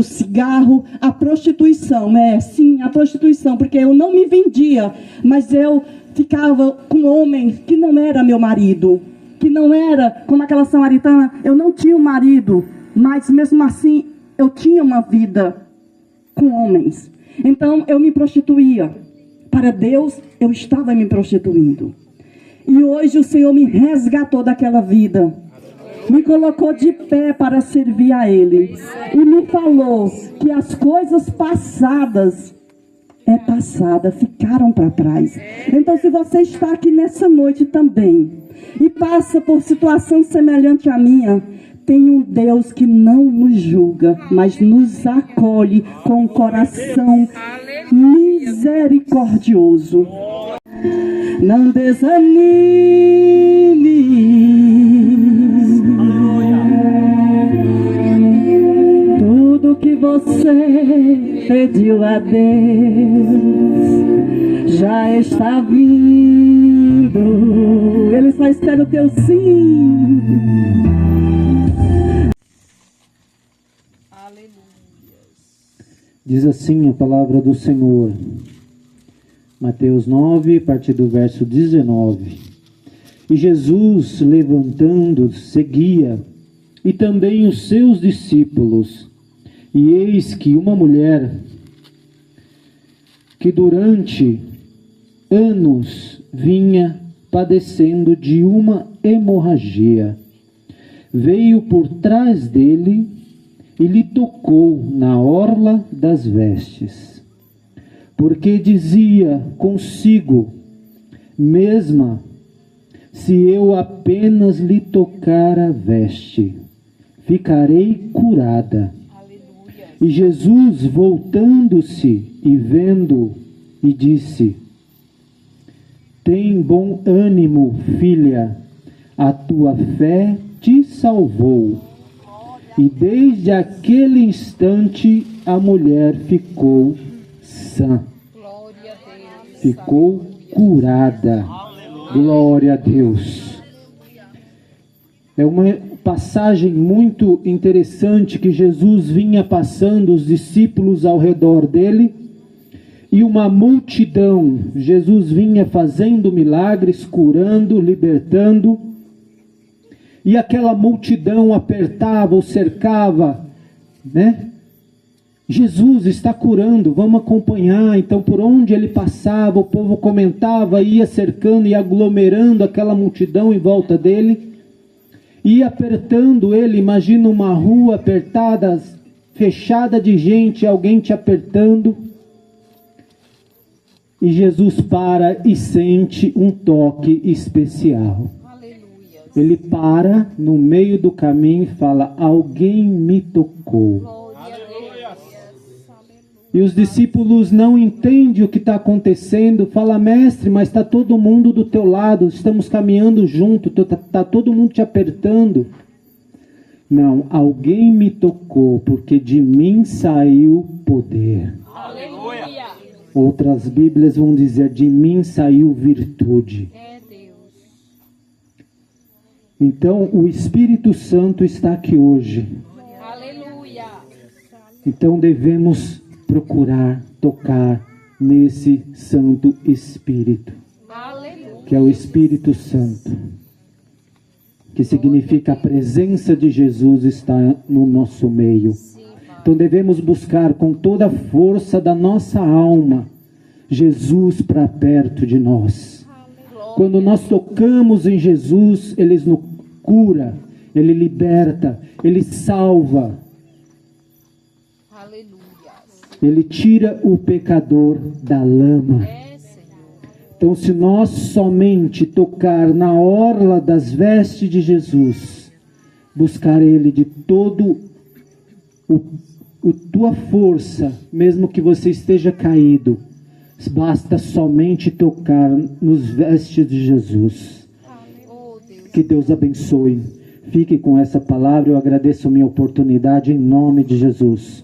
cigarro, a prostituição, sim, a prostituição, porque eu não me vendia, mas eu ficava com um homem que não era meu marido, que não era, como aquela samaritana, eu não tinha um marido, mas mesmo assim eu tinha uma vida com homens. Então eu me prostituía. Para Deus eu estava me prostituindo. E hoje o Senhor me resgatou daquela vida. Me colocou de pé para servir a Ele. E me falou que as coisas passadas ficaram para trás. Então, se você está aqui nessa noite também e passa por situação semelhante à minha, tem um Deus que não nos julga, mas nos acolhe com um coração misericordioso. Não desanime. Tudo que você pediu a Deus já está vindo. Ele só espera o teu sim. Diz assim a palavra do Senhor, Mateus 9, a partir do verso 19. E Jesus, levantando, seguia, e também os seus discípulos. E eis que uma mulher, que durante anos vinha padecendo de uma hemorragia, veio por trás dele e lhe tocou na orla das vestes, porque dizia consigo mesma: se eu apenas lhe tocar a veste, ficarei curada. Aleluia. E Jesus, voltando-se e vendo, e disse: tem bom ânimo, filha, a tua fé te salvou. E desde aquele instante a mulher ficou sã. Ficou curada. Glória a Deus. É uma passagem muito interessante que Jesus vinha passando, os discípulos ao redor dele, e uma multidão. Jesus vinha fazendo milagres, curando, libertando. E aquela multidão apertava ou cercava, né? Jesus está curando, vamos acompanhar. Então, por onde ele passava, o povo comentava, ia cercando e aglomerando aquela multidão em volta dele. Ia apertando ele, imagina uma rua apertada, fechada de gente, alguém te apertando. E Jesus para e sente um toque especial. Ele para no meio do caminho e fala: alguém me tocou. E os discípulos não entendem o que está acontecendo. Fala: mestre, mas está todo mundo do teu lado, estamos caminhando junto, está todo mundo te apertando. Não, alguém me tocou, porque de mim saiu poder. Aleluia. Outras Bíblias vão dizer: de mim saiu virtude. Então, o Espírito Santo está aqui hoje. Aleluia. Então, devemos procurar tocar nesse Santo Espírito. Aleluia. Que é o Espírito Santo. Que significa a presença de Jesus está no nosso meio. Então, devemos buscar com toda a força da nossa alma Jesus para perto de nós. Quando nós tocamos em Jesus, Ele nos cura, Ele liberta, Ele salva. Aleluia. Ele tira o pecador da lama. Então, se nós somente tocar na orla das vestes de Jesus, buscar Ele de todo tua força, mesmo que você esteja caído, basta somente tocar nos vestes de Jesus. Que Deus abençoe. Fique com essa palavra. Eu agradeço a minha oportunidade em nome de Jesus.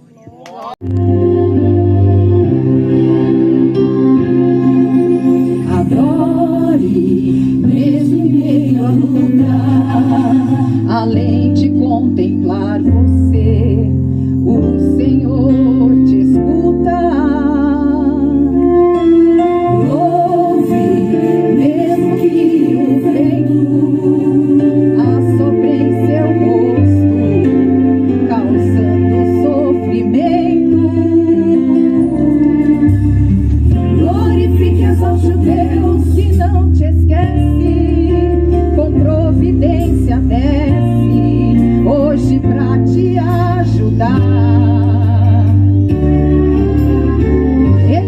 Adore nesse meio lugar, além de contemplar você, o Senhor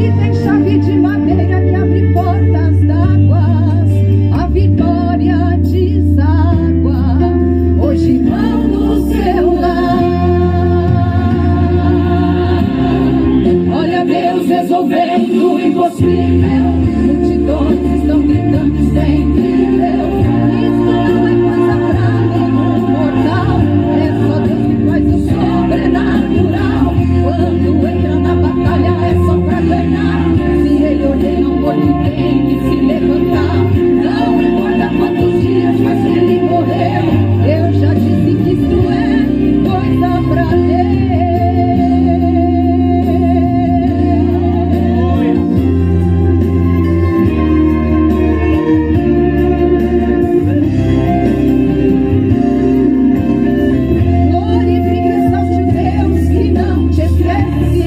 Ele tem chave de madeira que abre portas d'águas. A vitória deságua. Hoje vão no seu lar. Olha Deus resolvendo o impossível. Multidões estão gritando sem Deus. Isso não é coisa pra nenhum mortal. É só Deus que faz o sobrenatural. Quando entra na batalha é só pra ganhar. Se ele ordena o morto tem que se levantar. Não importa quantos dias, mas que ele morreu. Eu já disse que isso é coisa pra Deus. Glorifique, exalte o Deus que não te esquece.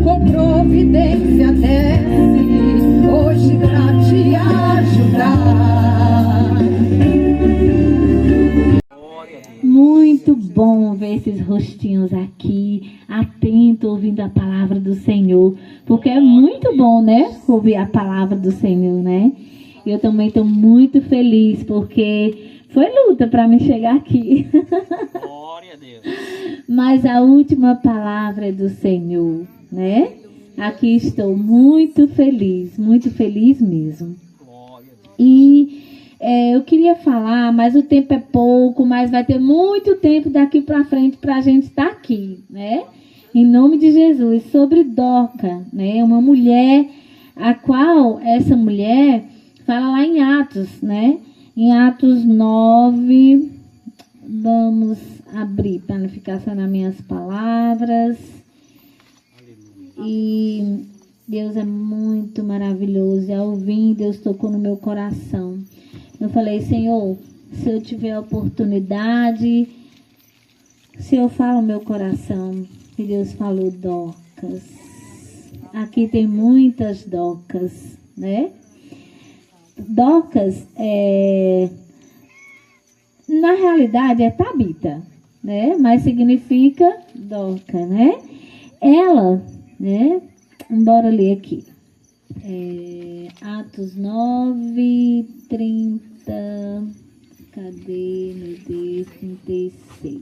Com providência desce hoje pra te ajudar. Muito bom ver esses rostinhos aqui, atento, ouvindo a palavra do Senhor, porque é muito bom, né, ouvir a palavra do Senhor, né? Eu também estou muito feliz, porque foi luta para me chegar aqui. Glória a Deus. Mas a última palavra é do Senhor, né? Aqui estou muito feliz mesmo. Glória a Deus. E eu queria falar, mas o tempo é pouco, mas vai ter muito tempo daqui para frente para a gente estar aqui, né? Em nome de Jesus, sobre Dorca, né? Uma mulher, a qual essa mulher fala lá em Atos, né? Em Atos 9, vamos abrir para não ficar só nas minhas palavras. E Deus é muito maravilhoso. E ao ouvir, Deus tocou no meu coração. Eu falei, Senhor, se eu tiver a oportunidade, se eu falo no meu coração, e Deus falou Dorcas. Aqui tem muitas Dorcas, né? Dorcas, na realidade, é Tabita, né? Mas significa Dorca, né? Ela, né? Bora ler aqui. Atos 9, 30. Cadê, meu Deus? 36.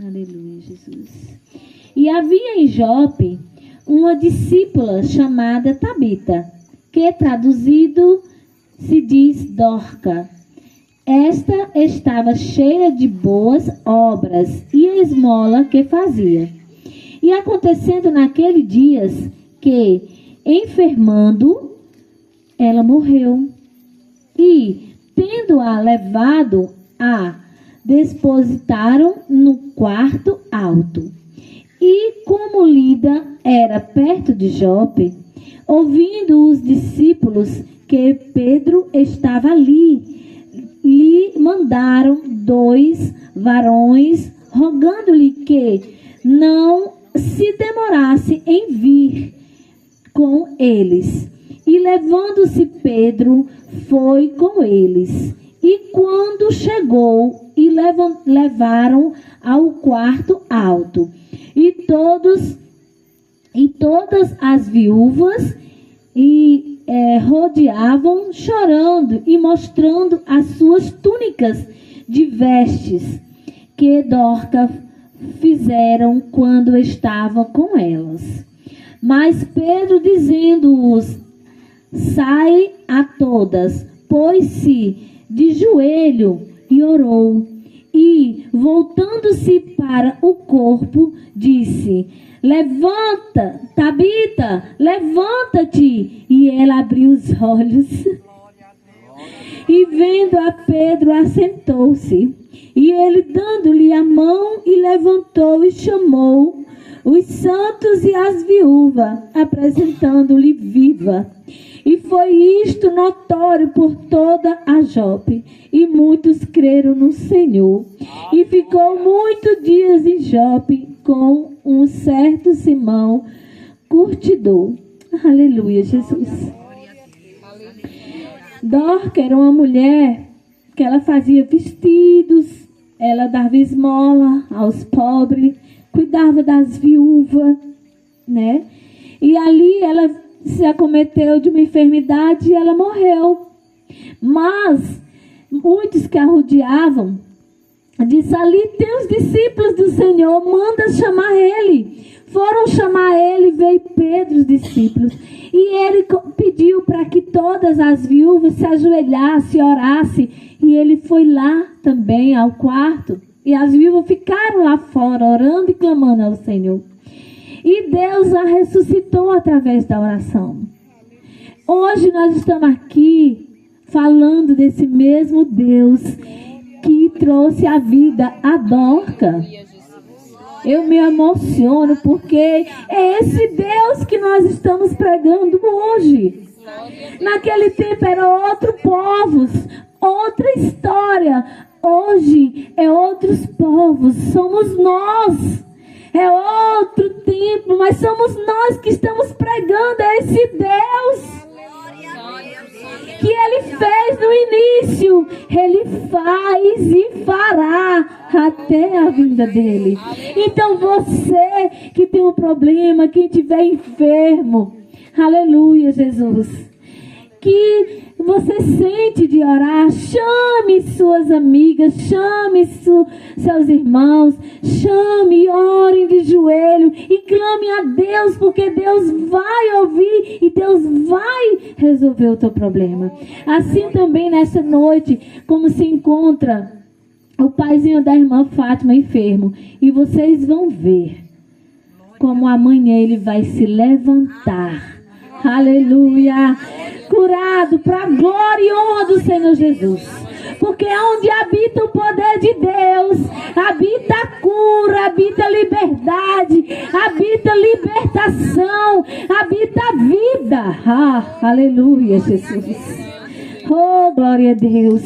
Aleluia, Jesus. E havia em Jope uma discípula chamada Tabita, que traduzido se diz Dorca. Esta estava cheia de boas obras e esmola que fazia. E acontecendo naqueles dias que, enfermando, ela morreu. E, tendo-a levado, a depositaram no quarto alto. E como Lida era perto de Jope, ouvindo os discípulos que Pedro estava ali, lhe mandaram 2 varões, rogando-lhe que não se demorasse em vir com eles. E levando-se Pedro, foi com eles. E quando chegou, e levaram ao quarto alto. E todas as viúvas rodeavam, chorando e mostrando as suas túnicas de vestes que Dorca fizeram quando estava com elas. Mas Pedro, dizendo-os, sai a todas, pôs-se de joelho e orou. E, voltando-se para o corpo, disse, levanta, Tabita, levanta-te. E ela abriu os olhos. E vendo a Pedro, assentou-se. E ele, dando-lhe a mão, e levantou e chamou os santos e as viúvas, apresentando-lhe viva. E foi isto notório por toda a Jope, e muitos creram no Senhor. E ficou muitos dias em Jope com um certo Simão, curtidor. Aleluia, Jesus. Dorca era uma mulher que ela fazia vestidos, ela dava esmola aos pobres, cuidava das viúvas, né? E ali ela se acometeu de uma enfermidade e ela morreu. Mas muitos que a rodeavam disse: ali tem os discípulos do Senhor, manda chamar ele. Foram chamar ele, veio Pedro, os discípulos. E ele pediu para que todas as viúvas se ajoelhassem, orassem. E ele foi lá também ao quarto. E as viúvas ficaram lá fora, orando e clamando ao Senhor. E Deus a ressuscitou através da oração. Hoje nós estamos aqui falando desse mesmo Deus que trouxe a vida a Dorca. Eu me emociono porque é esse Deus que nós estamos pregando hoje. Naquele tempo eram outros povos, outra história. Hoje é outros povos, somos nós. É outro tempo, mas somos nós que estamos pregando a esse Deus que Ele fez no início, Ele faz e fará até a vinda dEle. Então você que tem um problema, quem estiver enfermo, aleluia, Jesus, que você sente de orar, chame suas amigas, chame seus irmãos, chame, orem de joelho e clame a Deus, porque Deus vai ouvir e Deus vai resolver o teu problema. Assim também nessa noite, como se encontra o paizinho da irmã Fátima enfermo, e vocês vão ver como amanhã ele vai se levantar. Aleluia! Curado para a glória e honra do Senhor Jesus. Porque é onde habita o poder de Deus, habita a cura, habita a liberdade, habita a libertação, habita a vida. Aleluia, Jesus. Oh, glória a Deus.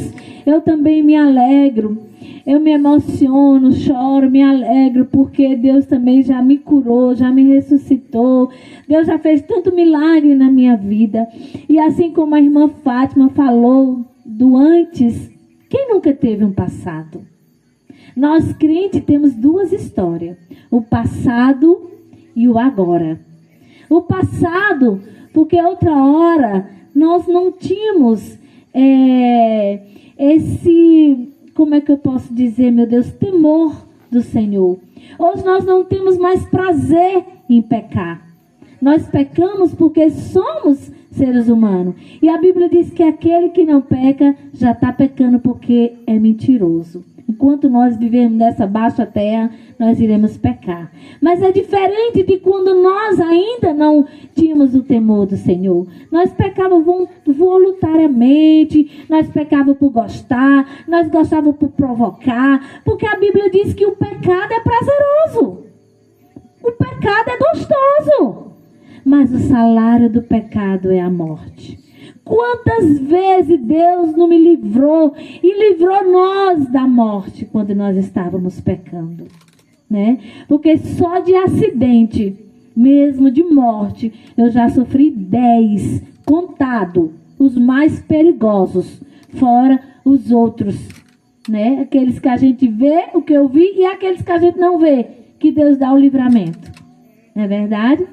Eu também me alegro. Eu me emociono, choro, me alegro, porque Deus também já me curou, já me ressuscitou. Deus já fez tanto milagre na minha vida. E assim como a irmã Fátima falou do antes, quem nunca teve um passado? Nós crentes temos duas histórias, o passado e o agora. O passado, porque outra hora nós não tínhamos esse... Como é que eu posso dizer, meu Deus, temor do Senhor. Hoje nós não temos mais prazer em pecar. Nós pecamos porque somos seres humanos. E a Bíblia diz que aquele que não peca já está pecando porque é mentiroso. Enquanto nós vivemos nessa baixa terra, nós iremos pecar. Mas é diferente de quando nós ainda não tínhamos o temor do Senhor. Nós pecávamos voluntariamente, nós pecávamos por gostar, nós gostávamos por provocar, porque a Bíblia diz que o pecado é prazeroso. O pecado é gostoso. Mas o salário do pecado é a morte. Quantas vezes Deus não me livrou e livrou nós da morte quando nós estávamos pecando, né? Porque só de acidente, mesmo de morte, eu já sofri 10 contado, os mais perigosos, fora os outros, né? Aqueles que a gente vê, o que eu vi, e aqueles que a gente não vê, que Deus dá o livramento, não é verdade?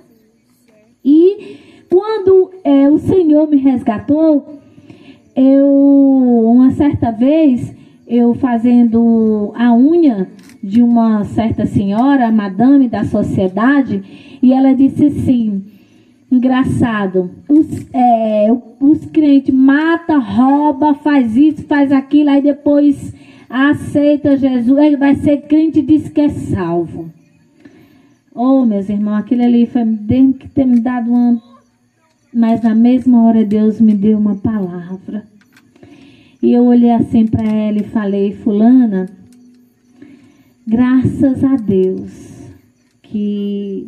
E quando o Senhor me resgatou, uma certa vez, eu fazendo a unha de uma certa senhora, a madame da sociedade, e ela disse assim, engraçado, os crentes matam, roubam, faz isso, faz aquilo, aí depois aceita Jesus, ele vai ser crente e diz que é salvo. Oh, meus irmãos, aquilo ali foi, Deus que ter me dado uma... Mas na mesma hora Deus me deu uma palavra. E eu olhei assim para ela e falei, fulana, graças a Deus que...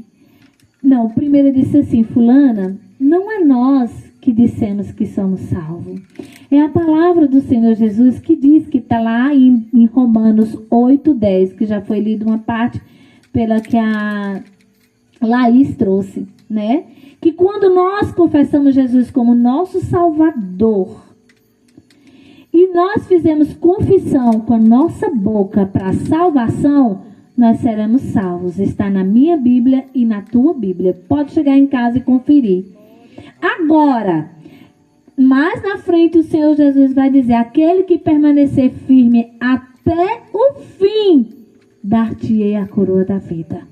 Não, primeiro eu disse assim, fulana, não é nós que dissemos que somos salvos. É a palavra do Senhor Jesus que diz, que está lá em Romanos 8:10, que já foi lido uma parte pela que a Laís trouxe, né? Que quando nós confessamos Jesus como nosso Salvador e nós fizemos confissão com a nossa boca para a salvação, nós seremos salvos. Está na minha Bíblia e na tua Bíblia. Pode chegar em casa e conferir. Agora, mais na frente o Senhor Jesus vai dizer: aquele que permanecer firme até o fim, dar-te-ei a coroa da vida.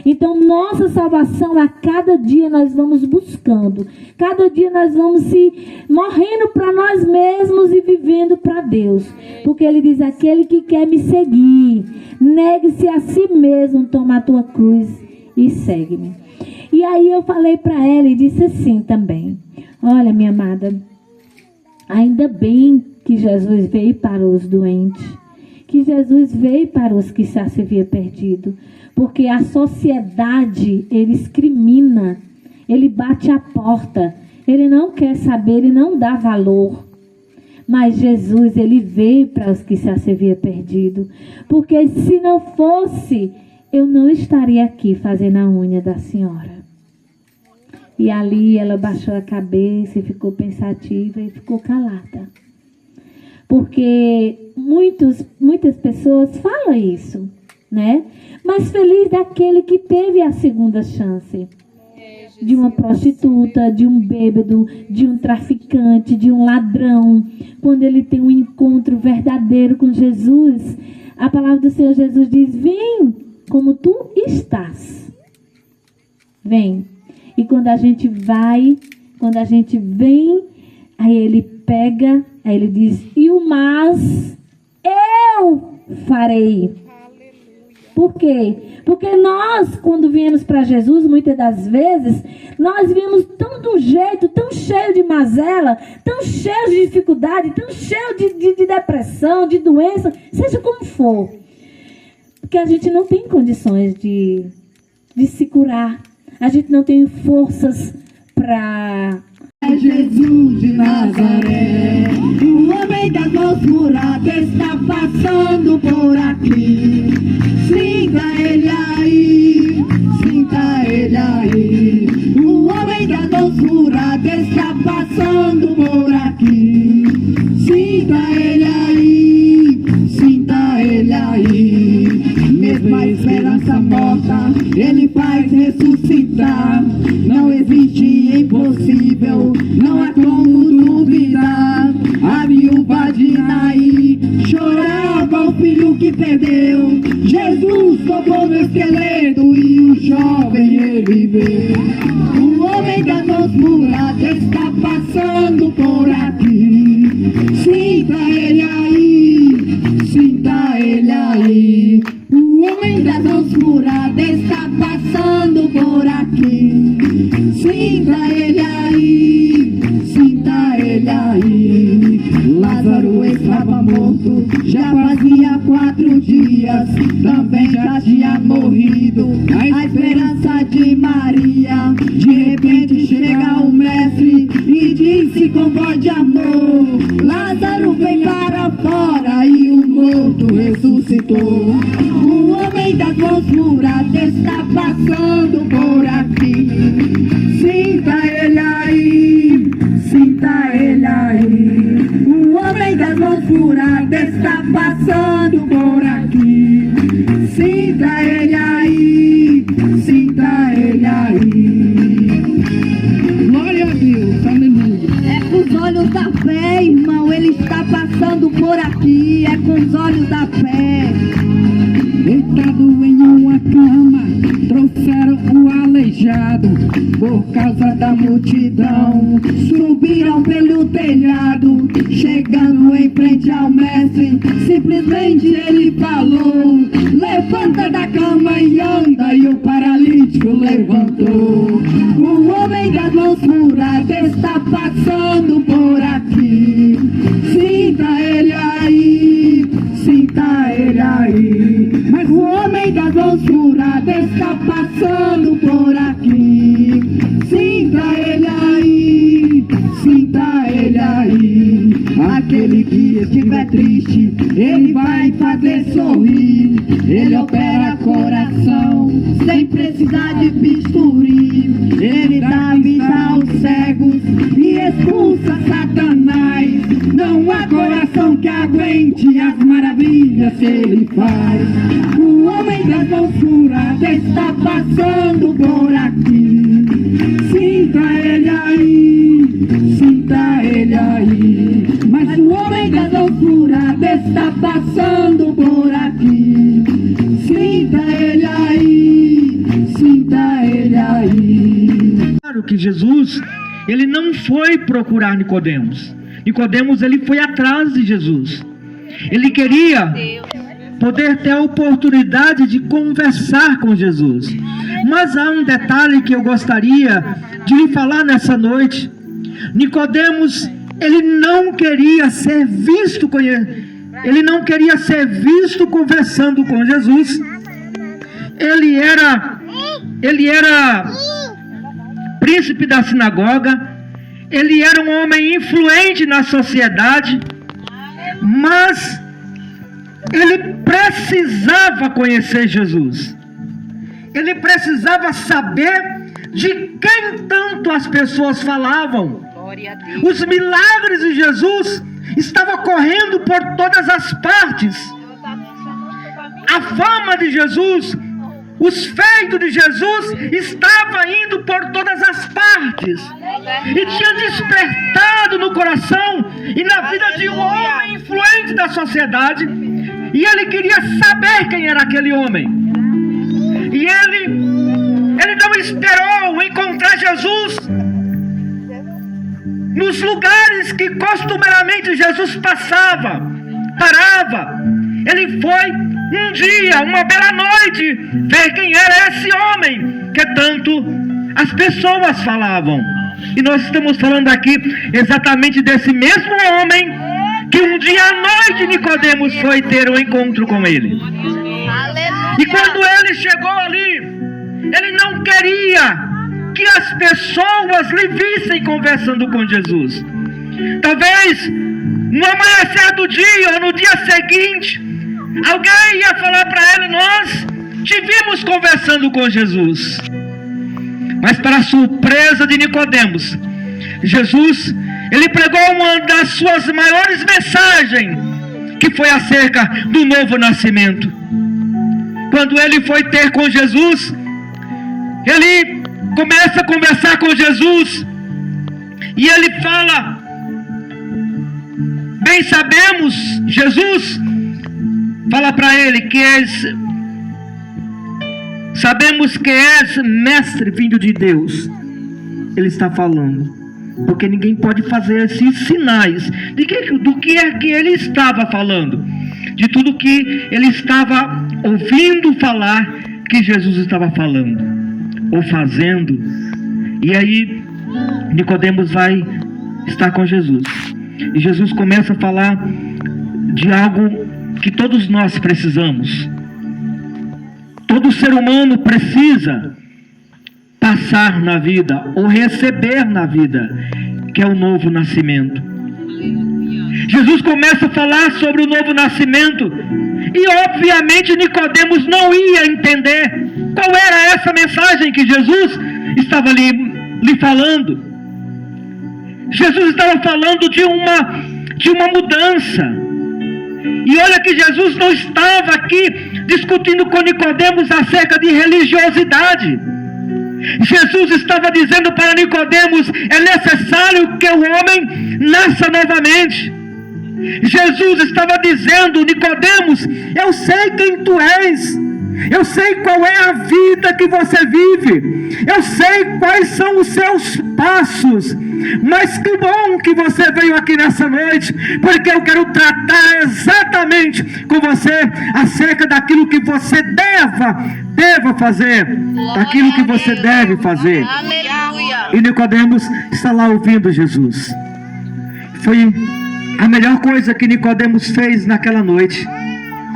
Então, nossa salvação, a cada dia nós vamos buscando. Cada dia nós vamos se morrendo para nós mesmos e vivendo para Deus. Porque Ele diz: aquele que quer me seguir, negue-se a si mesmo, toma a tua cruz e segue-me. E aí eu falei para ela e disse assim também: olha, minha amada, ainda bem que Jesus veio para os doentes, que Jesus veio para os que já se havia perdido. Porque a sociedade, ele discrimina, ele bate a porta, ele não quer saber, ele não dá valor. Mas Jesus, ele veio para os que já se havia perdido. Porque se não fosse, eu não estaria aqui fazendo a unha da senhora. E ali ela baixou a cabeça e ficou pensativa e ficou calada. Porque muitas pessoas falam isso, né? Mas feliz daquele que teve a segunda chance. De uma prostituta, de um bêbado, de um traficante, de um ladrão. Quando ele tem um encontro verdadeiro com Jesus, a palavra do Senhor Jesus diz: vem como tu estás. Vem. E quando a gente vai, quando a gente vem, aí ele pega, aí ele diz: e o mais eu farei. Por quê? Porque nós, quando viemos para Jesus, muitas das vezes, nós viemos tão do jeito, tão cheio de mazela, tão cheio de dificuldade, tão cheio de depressão, de doença, seja como for. Porque a gente não tem condições de se curar. A gente não tem forças para... É Jesus de Nazaré, o homem das mãos curadas está passando por aqui. Sinta ele aí, sinta ele aí. O homem das mãos curadas está passando por aqui. Sinta ele aí, sinta ele aí. Mesmo a esperança morta, ele faz ressuscitar. Não existe impossível, não há como duvidar. A viúva de Naí chorava o filho que perdeu. Jesus tocou no esqueleto e o jovem ele veio. O homem das mãos curadas está passando por aqui. Sinta ele aí, sinta ele aí. O homem das mãos curadas está passando por aqui. Sinta ele aí, sinta ele aí. Lázaro estava morto, já fazia 4 dias, também já tinha morrido. A esperança de Maria, de repente chega o mestre e disse com voz de amor: Lázaro vem para fora, e o morto ressuscitou. O homem das mãos curadas está passando por aqui. Sinta ele aí, sinta ele aí. O homem das mãos curadas está passando por aqui. Sinta ele aí, sinta ele aí. Glória a Deus, aleluia. É com os olhos da fé, irmão, ele está passando por aqui. É com os olhos da fé. Deitado em uma cama, trouxeram o aleijado. Por causa da multidão, subiram pelo telhado. Chegando em frente ao mestre, simplesmente ele falou: levanta da cama e anda. E o paralítico levantou. O homem das mãos curadas está passando por aqui. Sinta ele aí, sinta ele aí. Mas o homem das mãos curadas está passando por aqui. Sinta ele aí, sinta ele aí. Aquele que estiver triste, ele vai fazer sorrir. Ele opera coração sem precisar de bisturi. Ele dá vida aos cegos e expulsa Satanás. Não há coração que aguente as maravilhas que ele faz. O homem das claro que Jesus, ele não foi procurar Nicodemos. Nicodemos, ele foi atrás de Jesus. Ele queria poder ter a oportunidade de conversar com Jesus. Mas há um detalhe que eu gostaria de lhe falar nessa noite. Nicodemos, ele não queria ser visto conversando com Jesus. Ele era príncipe da sinagoga. Ele era um homem influente na sociedade, mas ele precisava conhecer Jesus. Ele precisava saber de quem tanto as pessoas falavam. Os milagres de Jesus estavam correndo por todas as partes. A fama de Jesus, os feitos de Jesus estavam indo por todas as partes. E tinha despertado no coração e na vida de um homem influente da sociedade. E ele queria saber quem era aquele homem. E ele não esperou encontrar Jesus nos lugares que costumeiramente Jesus parava. Ele foi um dia, uma bela noite, ver quem era esse homem que tanto as pessoas falavam. E nós estamos falando aqui exatamente desse mesmo homem que um dia à noite Nicodemos foi ter um encontro com ele. E quando ele chegou ali, ele não queria que as pessoas lhe vissem conversando com Jesus. Talvez no amanhecer do dia ou no dia seguinte, alguém ia falar para ele: nós te vimos conversando com Jesus. Mas para a surpresa de Nicodemos, Jesus, ele pregou uma das suas maiores mensagens, que foi acerca do novo nascimento. Quando ele foi ter com Jesus, ele começa a conversar com Jesus, e ele fala: bem sabemos, Jesus fala para ele que sabemos que és mestre vindo de Deus. Ele está falando, porque ninguém pode fazer esses sinais do que é que ele estava falando, de tudo que ele estava ouvindo falar que Jesus estava falando ou fazendo. E aí Nicodemos vai estar com Jesus, e Jesus começa a falar de algo que todos nós precisamos. Todo ser humano precisa passar na vida ou receber na vida, que é o novo nascimento. Jesus começa a falar sobre o novo nascimento, e obviamente Nicodemos não ia entender qual era essa mensagem que Jesus estava lhe falando. Jesus estava falando de uma mudança. E olha que Jesus não estava aqui discutindo com Nicodemos acerca de religiosidade. Jesus estava dizendo para Nicodemos: é necessário que o homem nasça novamente. Jesus estava dizendo: Nicodemos, eu sei quem tu és, eu sei qual é a vida que você vive, eu sei quais são os seus passos, mas que bom que você veio aqui nessa noite, porque eu quero tratar exatamente com você acerca daquilo que você deva fazer, daquilo que você deve fazer. Aleluia. E Nicodemos está lá ouvindo Jesus. Foi a melhor coisa que Nicodemos fez naquela noite,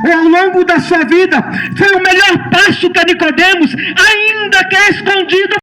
ou ao longo da sua vida. Foi o melhor passo que Nicodemos, ainda que é escondido